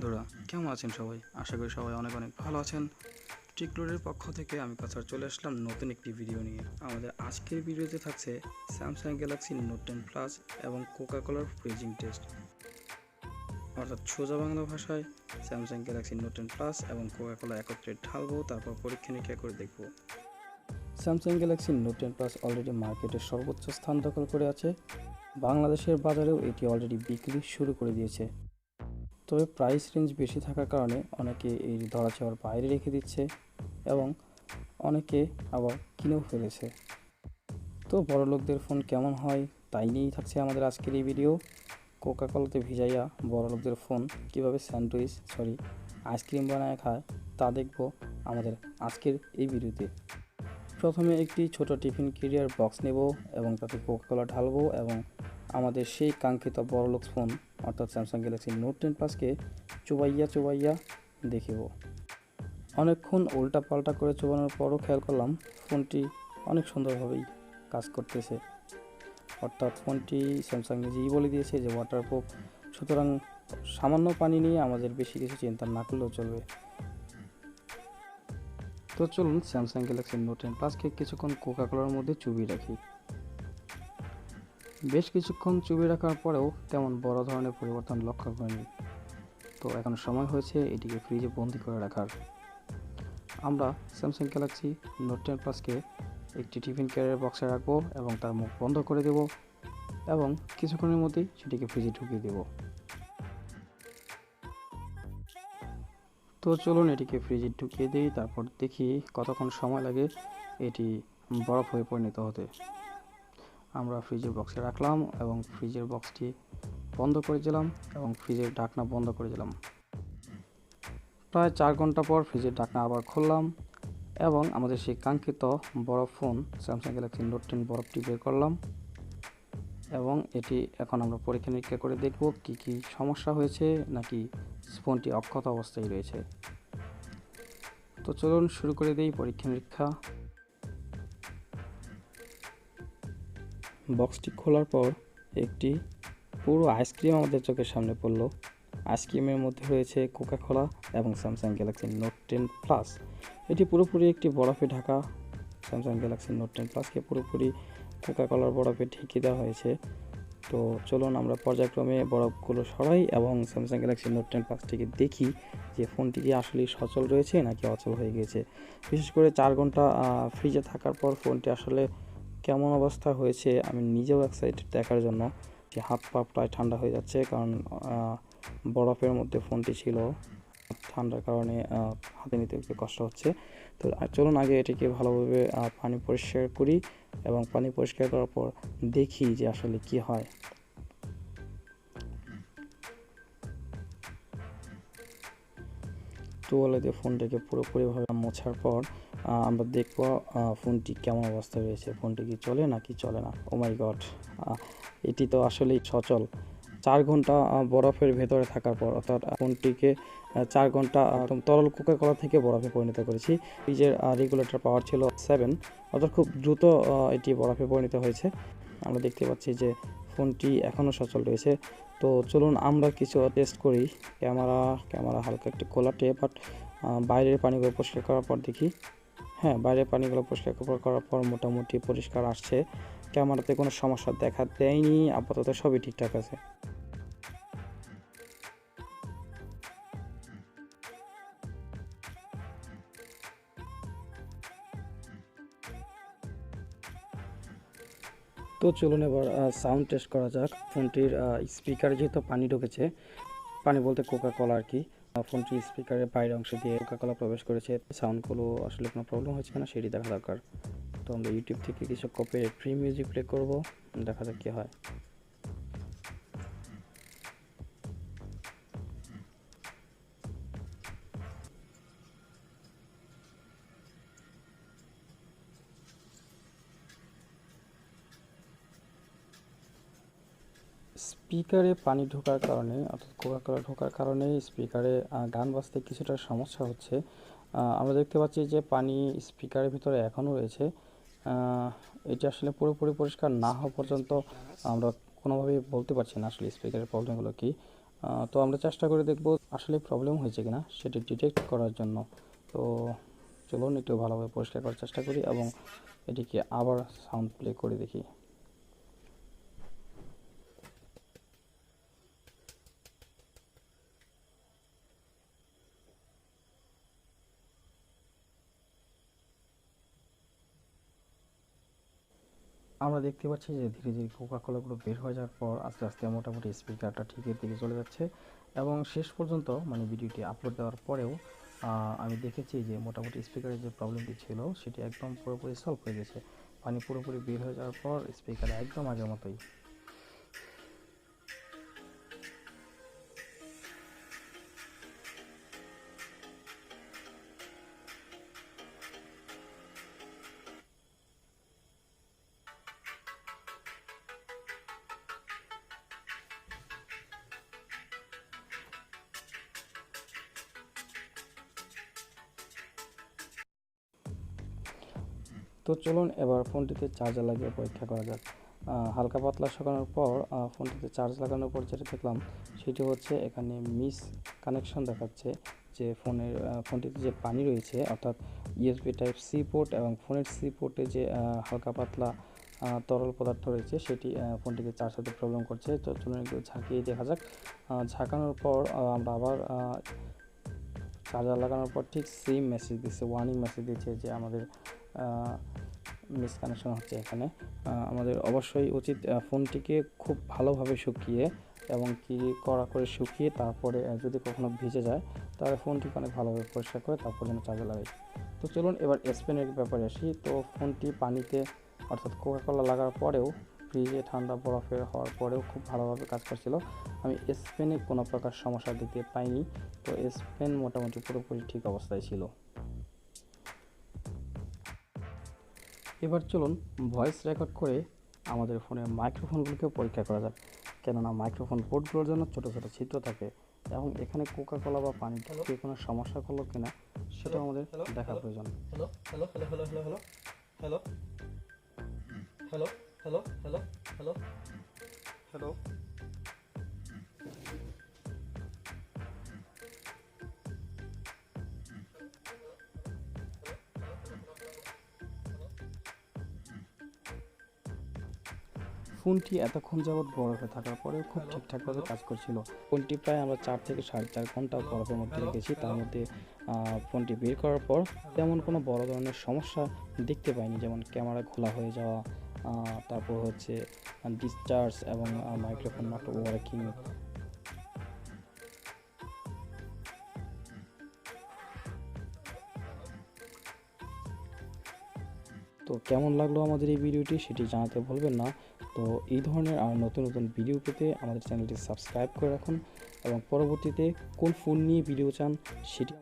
বন্ধুরা, কেমন আছেন সবাই? আশা করি সবাই অনেক অনেক ভালো আছেন। টিকলোডের পক্ষ থেকে আমি কাছাড় চলে আসলাম নতুন একটি ভিডিও নিয়ে। আমাদের আজকের ভিডিওতে থাকছে স্যামসাং গ্যালাক্সি নোট 10 প্লাস এবং কোকাকোলার ফ্রিজিং টেস্ট। অর্থাৎ সোজা বাংলা ভাষায় স্যামসাং গ্যালাক্সি নোট 10 প্লাস এবং কোকাকোলা একত্রে ঢালবো, তারপর পরীক্ষা নিরীক্ষা করে দেখব। Samsung Galaxy note 10 plus already মার্কেটের সর্বোচ্চ স্থান দখল করে আছে। বাংলাদেশের বাজারেও এটি অলরেডি বিক্রি শুরু করে দিয়েছে। তবে প্রাইস রেঞ্জ বেশি থাকার কারণে অনেকে এই ধরাছোঁয়ার বাইরে রেখে দিচ্ছে এবং অনেকে আবার কিনেও ফেলেছে। তো বড়লোকদের ফোন কেমন হয় তাই নিয়েই থাকছে আমাদের আজকের এই ভিডিও। কোকাকোলাতে ভিজাইয়া বড়লোকদের ফোন কীভাবে আইসক্রিম বানায় খায় তা দেখব আমাদের আজকের এই ভিডিওতে। প্রথমে একটি ছোট টিফিন ক্যারিয়ার বক্স নেব এবং তাতে কোকাকোলা ঢালবো এবং আমাদের সেই কাঙ্ক্ষিত বড়লোক ফোন অর্থাৎ স্যামসাং গ্যালাক্সি নোট 10 প্লাসকে চুবাইয়া দেখিব। অনেকক্ষণ উল্টা পাল্টা করে চুবানোর পরও খেয়াল করলাম ফোনটি অনেক সুন্দরভাবেই কাজ করতেছে। অর্থাৎ ফোনটি স্যামসাং নিজেই বলে দিয়েছে যে ওয়াটারপ্রুফ, সুতরাং সামান্য পানি নিয়ে আমাদের বেশি কিছু চিন্তা না করলেও চলবে। তো চলুন স্যামসাং গ্যালাক্সি নোট 10 প্লাসকে কিছুক্ষণ কোকাকোলার মধ্যে চুবিয়ে রাখি। বেশ কিছুক্ষণ চুবিয়ে রাখার পরেও তেমন বড় ধরনের পরিবর্তন লক্ষ্য করিনি। তো এখন সময় হয়েছে এটিকে ফ্রিজে বন্দি করে রাখার। আমরা স্যামসাং গ্যালাক্সি নোট 10 প্লাসকে একটি টিফিন ক্যারিয়ার বক্সে রাখবো এবং তার মুখ বন্ধ করে দেব এবং কিছুক্ষণের মধ্যেই সেটিকে ফ্রিজে ঢুকিয়ে দেব। তো চলুন এটিকে ফ্রিজে ঢুকিয়ে দিই, তারপর দেখি কতক্ষণ সময় লাগে এটি বরফ হয়ে পরিণত হতে। আমরা ফ্রিজের বক্সে রাখলাম এবং ফ্রিজের বক্সটি বন্ধ করে দিলাম এবং ফ্রিজের ঢাকনা বন্ধ করে দিলাম। প্রায় 4 ঘন্টা পর ফ্রিজের ঢাকনা আবার খুললাম এবং আমাদের সেই কাঙ্ক্ষিত বরফ ফোন স্যামসাং গ্যালাক্সি নোট 10 বরফটি বের করলাম এবং এটি এখন আমরা পরীক্ষা নিরীক্ষা করে দেখব কি সমস্যা হয়েছে নাকি ফোনটি অক্ষত অবস্থায় রয়েছে। তো চলুন শুরু করে দিই পরীক্ষা নিরীক্ষা। বক্সটি খোলার পর একটি পুরো আইসক্রিম আমাদের চোখের সামনে পড়লো। আইসক্রিমের মধ্যে রয়েছে কোকাকোলা এবং স্যামসাং গ্যালাক্সি নোট 10 প্লাস। এটি পুরোপুরি একটি বরফে ঢাকা। স্যামসাং গ্যালাক্সি নোট 10 প্লাসকে পুরোপুরি কোকাকোলার বরফে ঢেকে দেওয়া হয়েছে। তো চলুন আমরা পর্যায়ক্রমে বরফগুলো সরাই এবং স্যামসাং গ্যালাক্সি নোট 10 প্লাসটিকে দেখি যে ফোনটি কি আসলে সচল রয়েছে নাকি অচল হয়ে গিয়েছে। বিশেষ করে 4 ঘন্টা ফ্রিজে থাকার পর ফোনটি আসলে কেমন অবস্থা হয়েছে আমি নিজেও এক্সাইটেড দেখার জন্য। যে হাত পা প্রায় ঠান্ডা হয়ে যাচ্ছে, কারণ বরফের মধ্যে ফোনটি ছিল, ঠান্ডার কারণে হাতে নিতে একটু কষ্ট হচ্ছে। তো চলুন আগে এটিকে ভালোভাবে পানি পরিষ্কার করি এবং পানি পরিষ্কার করার পর দেখি যে আসলে কি হয়। তুয়ালে দিয়ে ফোনটাকে পুরোপুরিভাবে মোছার পর আমরা দেখব ফোনটি কেমন অবস্থায় রয়েছে, ফোনটি কি চলে নাকি চলে না। ও মাই গড, এটি তো আসলেই সচল। 4 ঘন্টা বরফের ভেতরে থাকার পর, অর্থাৎ ফোনটিকে 4 ঘন্টা তরল কোকাকোলা থেকে বরফে পরিণত করেছি। ফ্রিজের রেগুলেটর পাওয়ার ছিল 7, অর্থাৎ খুব দ্রুত এটি বরফে পরিণত হয়েছে। আমরা দেখতে পাচ্ছি যে ফোনটি এখনও সচল রয়েছে। তো চলুন আমরা কিছু টেস্ট করি। ক্যামেরা হালকা একটু খোলাটে, বাট বাইরের পানিগুলো পরিষ্কার করার পর দেখি, হ্যাঁ, বাইরের পানিগুলো পরিষ্কার করার পর মোটামুটি পরিষ্কার আসছে। ক্যামেরাতে কোনো সমস্যা দেখা দেয়নি, আপাতত সবই ঠিকঠাক আছে। তো চলুন এবার সাউন্ড টেস্ট করা যাক। ফোনটির স্পিকারে যেহেতু পানি ঢুকেছে, পানি বলতে কোকাকোলা আর কি, ফোনটি স্পিকারের বাইরের অংশ দিয়ে কোকাকোলা প্রবেশ করেছে। সাউন্ডগুলো আসলে কোনো প্রবলেম হচ্ছে কিনা সেটি দেখা দরকার। তো আমরা ইউটিউব থেকে কিছু কপিরাইট ফ্রি মিউজিক প্লে করব, দেখা যাক কী হয়। স্পিকারে পানি ঢোকার কারণে, অর্থাৎ কোকাকোলা ঢোকার কারণে স্পিকারে গান বাজতে কিছুটা সমস্যা হচ্ছে। আমরা দেখতে পাচ্ছি যে পানি স্পিকারের ভিতরে এখনও রয়েছে। এটি আসলে পুরোপুরি পরিষ্কার না হওয়া পর্যন্ত আমরা কোনোভাবেই বলতে পারছি না আসলে স্পিকারের প্রবলেমগুলো কী। তো আমরা চেষ্টা করে দেখব আসলে প্রবলেম হয়েছে কিনা সেটি ডিটেক্ট করার জন্য। তো চলুন একটু ভালোভাবে পরিষ্কার করার চেষ্টা করি এবং এটিকে আবার সাউন্ড প্লে করে দেখি। আমরা দেখতে পাচ্ছি যে ধীরে ধীরে কোকাকোলাগুলো বের হয়ে যাওয়ার পর আস্তে আস্তে মোটামুটি স্পিকারটা ঠিকের দিকে চলে যাচ্ছে এবং শেষ পর্যন্ত মানে ভিডিওটি আপলোড দেওয়ার পরেও আমি দেখেছি যে মোটামুটি স্পিকারের যে প্রবলেমটি ছিল সেটি একদম পুরোপুরি সলভ হয়ে গেছে। পানি পুরোপুরি বের হয়ে যাওয়ার পর স্পিকার একদম আগের মতোই। তো চলুন এবার ফোনটিতে চার্জার লাগিয়ে পরীক্ষা করা যাক। হালকা পাতলা শুকানোর পর ফোনটিতে চার্জ লাগানোর পর যেটা দেখলাম সেটি হচ্ছে এখানে মিস কানেকশন দেখাচ্ছে যে ফোনটিতে যে পানি রয়েছে অর্থাৎ ইউএসবি টাইপ সি পোর্ট এবং ফোনের সি পোর্টে যে হালকা পাতলা তরল পদার্থ রয়েছে সেটি ফোনটিকে চার্জ হতে প্রবলেম করছে। তো চলুন একটু ঝাঁকিয়ে দেখা যাক। ঝাঁকানোর পর আমরা আবার চার্জার লাগানোর পর ঠিক সেম মেসেজ দিচ্ছে, ওয়ার্নিং মেসেজ দিচ্ছে যে আমাদের মিসকানেকশন হচ্ছে। এখানে আমাদের অবশ্যই উচিত ফোনটিকে খুব ভালোভাবে শুকিয়ে এবং কি কড়া করে শুকিয়ে তারপরে যদি কখনো ভিজে যায় তাহলে ফোনটিকে অনেক ভালোভাবে পরিষ্কার করে তারপর যেন চার্জে লাগাই। তো চলুন এবার স্পেনের ব্যাপারে আসি। তো ফোনটি পানিতে অর্থাৎ কোকাকোলা লাগার পরেও ফ্রিজে ঠান্ডা বরফের হওয়ার পরেও খুব ভালোভাবে কাজ করছিল। আমি স্পেনে কোনো প্রকার সমস্যা দেখতে পাইনি। তো স্পেন মোটামুটি পুরোপুরি ঠিক অবস্থায় ছিল। এবার চলুন ভয়েস রেকর্ড করে আমাদের ফোনের মাইক্রোফোনগুলোকেও পরীক্ষা করা যাক, কেননা মাইক্রোফোন পোর্টগুলোর জন্য ছোটো ছোটো ছিদ্র থাকে এবং এখানে কোকাকোলা বা পানি ঢুকে কোনো সমস্যা করলো কিনা সেটাও আমাদের দেখা প্রয়োজন। Hello hello hello hello hello hello hello hello hello hello hello hello. ফোনটি এতক্ষণ যাবৎ বরফে থাকার পরেও খুব ঠিকঠাকভাবে কাজ করছিল। ফোনটি প্রায় আমরা 4 থেকে 4.5 ঘন্টা বরফের মধ্যে রেখেছি। তার মধ্যে ফোনটি বের করার পর তেমন কোনো বড় ধরনের সমস্যা দেখতে পাইনি, যেমন ক্যামেরা খোলা হয়ে যাওয়া, তারপর হচ্ছে ডিসচার্জ এবং মাইক্রোফোন নট ওয়ার্কিং। তো কেমন লাগলো আমাদের এই ভিডিওটি সেটি জানাতে ভুলবেন না। তো এই ধরনের আর নতুন নতুন ভিডিও পেতে আমাদের চ্যানেলটি সাবস্ক্রাইব করে রাখুন এবং পরবর্তীতে কোন ফোন নিয়ে ভিডিও চান সেটি